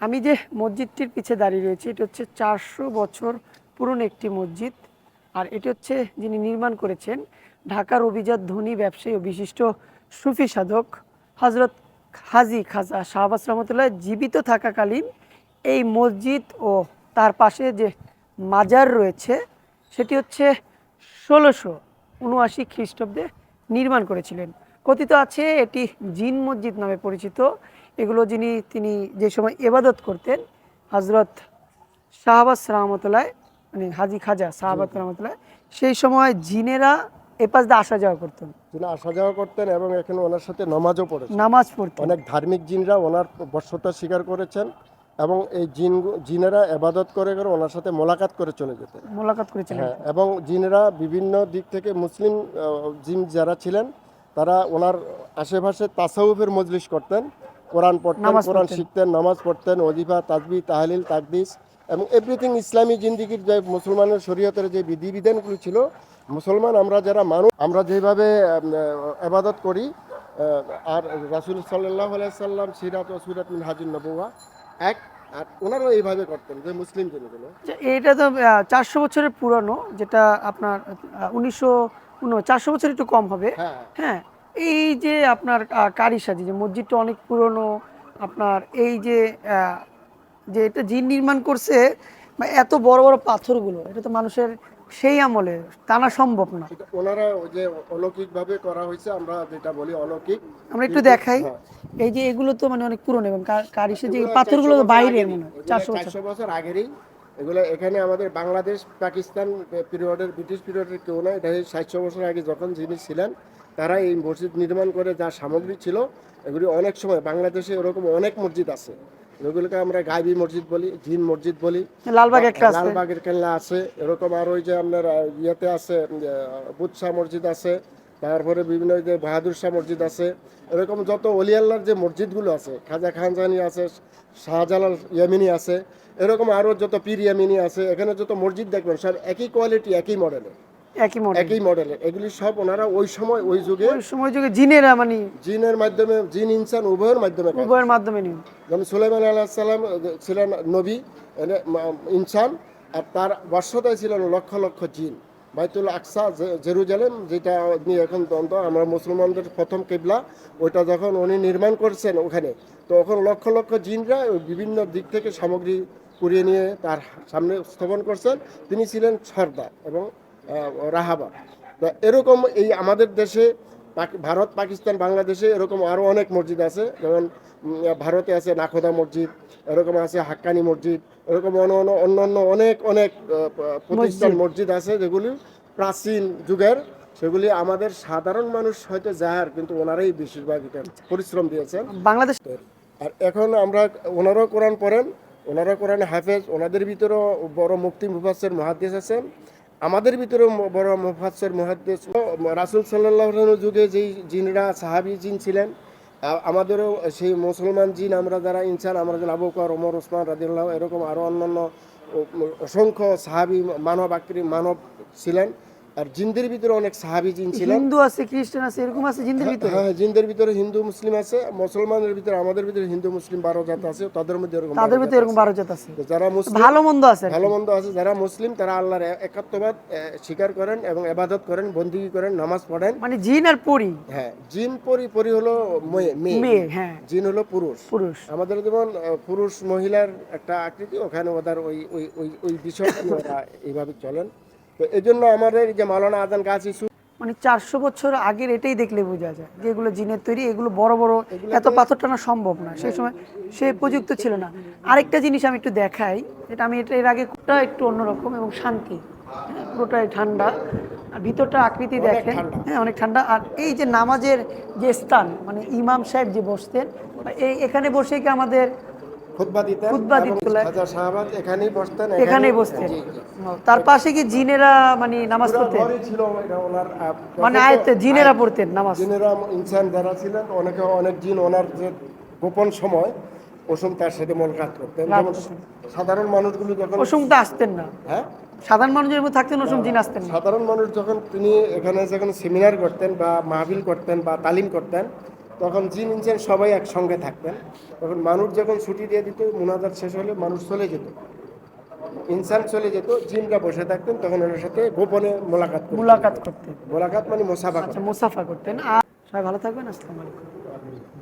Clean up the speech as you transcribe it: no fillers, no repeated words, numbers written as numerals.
আমি যে মসজিদটির পিছে দাঁড়িয়ে রয়েছি এটা হচ্ছে 400 বছর পুরনো একটি মসজিদ। আর এটি হচ্ছে যিনি নির্মাণ করেছেন ঢাকার অভিজাত ধনী ব্যবসায়ী ও বিশিষ্ট সুফি সাধক হজরত হাজী খাজা শাহবাজ রহমতুল্লাহ জীবিত থাকাকালীন এই মসজিদ ও তার পাশে যে মাজার রয়েছে সেটি হচ্ছে 1679 খ্রিস্টাব্দে নির্মাণ করেছিলেন। কথিত আছে এটি জিন মসজিদ নামে পরিচিত। এগুলো তিনি যে সময় ইবাদত করতেন হজরত শাহবাজ রহমতুল্লাহ মানে হাজী খাজা শাহবাজ রহমতুল্লাহ, সেই সময় জিনেরা এপাশ দিয়ে আসা যাওয়া করতেন, তিনি আসা যাওয়া করতেন এবং এখানে ওনার সাথে নামাজও পড়েছেন। নামাজ পড়তেন। অনেক ধার্মিক জিনরা ওনার বশ্যতা স্বীকার করেছেন এবং এই জিনেরা এবাদত করে করে ওনার সাথে মোলাকাত করে চলে যেতেন। মোলাকাত করেছিলেন। হ্যাঁ, এবং জিনেরা বিভিন্ন দিক থেকে মুসলিম জিন যারা ছিলেন তারা ওনার আশেপাশে তাসাউফের মজলিস করতেন, কোরআন পড়তেন, নামাজ কোরআন পড়তেন। শিখতেন, নামাজ পড়তেন, ওজিফা, তাসবিহ, তাহলিল, তাকদিস এবং এভরিথিং ইসলামী জিন্দিগির যে মুসলমানের শরীয়তের যে বিধিবিধানগুলো ছিল, মুসলমান আমরা যারা মানুষ আমরা যেভাবে আবাদত করি, আর রাসূল সাল্লাল্লাহু আলাইহি সাল্লাম সিরাত ও সুরাত মিনহাজুন নবুওয়া এক, আর ওনারাও এইভাবে করতেন যে মুসলিম জিনগুলো। এটা তো 400 বছরের পুরনো, যেটা আপনার 400 বছর একটু কম হবে। হ্যাঁ, হ্যাঁ, এই যে আপনার কারিসাজি যে মসজিদটা অনেক পুরনো, আপনার এই যে যে এটা জিন নির্মাণ করছে, বা এত বড় বড় পাথরগুলো, এটা তো মানুষের সেই আমলে টানা সম্ভব না। এটা ওনারা ওই যে অলৌকিকভাবে করা হয়েছে, আমরা যেটা বলি অলৌকিক। আমরা একটু কিন্তু দেখাই। হ্যাঁ, এই যে এগুলো তো মানে অনেক পুরনো এবং কারিসে যে এগুলো পাথরগুলো 400 বছর বাইরের আগেরই, মনে হয় এগুলো 400 বছর। 400 বছর আগেরই। এগুলো এখানে আমাদের বাংলাদেশ পাকিস্তান পিরিয়ডের, ব্রিটিশ পিরিয়ডের কেউ না, এটা 700 বছর আগে যখন যিনি ছিলেন তারা এই মসজিদ নির্মাণ করে যা সামগ্রী ছিল এগুলি অনেক সময় বাংলাদেশে এরকম অনেক মসজিদ আছে যেগুলোকে আমরা গাইবি মসজিদ বলি, জিন মসজিদ বলি। লালবাগ একটা আছে। লালবাগের কেল্লা আছে, এরকম আর ওই যে আপনার ইয়েতে আছে বুদশাহ মসজিদ আছে, তারপরে বিভিন্ন যে বাহাদুর শাহ মসজিদ আছে, এরকম যত অলি আল্লাহর যে মসজিদগুলো আছে, খাজা খানজানি আছে, শাহজালাল ইয়ামিনী আছে, এরকম আরও যত পীর ইয়ামিনী আছে, এখানে যত মসজিদ দেখবেন সব একই কোয়ালিটি, একই মডেলের, একই মডেল। একই মডেলের। এগুলি সব ওনারা ওই সময় ওই যুগে ওই সময় যুগে জিনেরা মানে জিনের মাধ্যমে, জিন ইনসান উভয়ের মাধ্যমে কাজ। উভয়ের মাধ্যমে নিয়ে। যেমন সুলাইমান আলাইহিস সালাম ছিলেন নবী, ইনসান, আর তার বর্ষতায় ছিলেন লক্ষ লক্ষ জিন। বাইতুল আকসা জেরুজালেম, যেটা নিয়ে এখন দ্বন্দ্ব, আমরা মুসলমানদের প্রথম কিবলা, ওইটা যখন উনি নির্মাণ করছেন ওখানে, তখন লক্ষ লক্ষ জিনরা বিভিন্ন দিক থেকে সামগ্রী কুড়িয়ে নিয়ে তার সামনে স্থাপন করছেন। তিনি ছিলেন সর্দার এবং রাহাবা। তা এরকম এই আমাদের দেশে ভারত, পাকিস্তান, বাংলাদেশে এরকম আরও অনেক মসজিদ আছে। যেমন ভারতে আছে নাখোদা মসজিদ, এরকম আছে হাক্কানি মসজিদ, এরকম অন্যান্য অনেক অনেক প্রতিষ্ঠান মসজিদ আছে যেগুলি প্রাচীন যুগের। সেগুলি আমাদের সাধারণ মানুষ হয়তো যাহার, কিন্তু ওনারাই বেশিরভাগ এটা পরিশ্রম দিয়েছেন বাংলাদেশ। আর এখন আমরা ওনারাও কোরআন পড়েন, ওনারা কোরআনে হাফেজ, ওনাদের ভিতরেও বড় মুফতি মুফাসসির মুহাদ্দিস আছেন, আমাদের ভিতরেও বড় মুফাসসির মুহাদ্দিস। রাসূল সাল্লাল্লাহু আলাইহি যুগে যেই জিনরা সাহাবী জিন ছিলেন, আমাদেরও সেই মুসলমান জিন আমরা যারা ইনসান, আমরা যেন আবু বকর, ওমর, ওসমান রাদিয়াল্লাহু, এরকম আরও অন্যান্য অসংখ্য সাহাবী মানব ছিলেন। আর জিনদের ভিতরে অনেক সাহাবী জিন ছিলেন। হিন্দু আছে, খ্রিস্টান আছে, এরকম আছে জিনদের ভিতরে। হ্যাঁ, জিনদের ভিতরে হিন্দু মুসলিম আছে। মুসলমানের ভিতরে, আমাদের ভিতরে হিন্দু মুসলিম 12 জাত আছে, তাদের মধ্যে এরকম তাদের ভিতরে এরকম 12 জাত আছে। যারা মুসলিম, ভালো মন্দ আছে। ভালো মন্দ আছে। যারা মুসলিম তারা আল্লাহর একাত্মবাদ স্বীকার করেন এবং ইবাদত করেন, বন্দেগী করেন, নামাজ পড়েন। মানে জিন আর পরি। হ্যাঁ, জিন পরি হলো মেয়ে, হ্যাঁ, জিন হলো পুরুষ। পুরুষ। আমাদের যেমন পুরুষ মহিলার একটা আকৃতি, ওখানে ওদের ওই ওই ওই ওই বিষয়টা ওরা এইভাবে চলেন। তো এই জন্য আমাদের যে মাওলানা আজান গাছি মানে 400 বছর আগের এটাই দেখলে বোঝা যায় যে এগুলো জিনের তৈরি, এগুলো বড় বড়, এত পাথর টানা সম্ভব না সেই সময়, সে প্রযুক্ত ছিল না। আরেকটা জিনিস আমি একটু দেখাই, যেটা আমি এর আগে একটু অন্যরকম এবং শান্তি, পুরোটাই ঠান্ডা, আর ভিতরটা আকৃতি দেখেন, হ্যাঁ অনেক ঠান্ডা। আর এই যে নামাজের যে স্থান, মানে ইমাম সাহেব যে বসতেন, এখানে বসে কি আমাদের খুতবা দিতেন, খাজা শাহবাজ এখানেই বসতেন, এখানেই বসতেন। তার পাশে কি জিনেরা মানে নামাজ পড়তেন, ছিল এটা ওনার, মানে আয়তে জিনেরা পড়তেন নামাজ। জিনেরা ইনসান যারা ছিলেন, অনেক জিন ওনার যে গোপন সময় ওসম তার সাথে মোলাকাত করতেন। যেমন সাধারণ মানুষগুলো যখন ওসম তো আসতেন না, হ্যাঁ, সাধারণ মানুষের মধ্যে থাকতেন, ওসম জিন আসতেন না। সাধারণ মানুষ যখন তিনি এখানে যখন সেমিনার করতেন বা মাহফিল করতেন বা তালিম করতেন, তখন জিন ইনসান সবাই একসঙ্গে থাকতেন। তখন মানুষ যখন ছুটি দিয়ে দিত, মুনাজাত শেষ হলে মানুষ চলে যেত, ইনসান চলে যেত, জিনরা বসে থাকতেন, তখন ওনার সাথে গোপনে মুলাকাত করতেন। মোলাকাত মানে মোসাফা আচ্ছা, করা। মুসাফা করতেন। আর সবাই ভালো থাকবেন, আসসালামু আলাইকুম।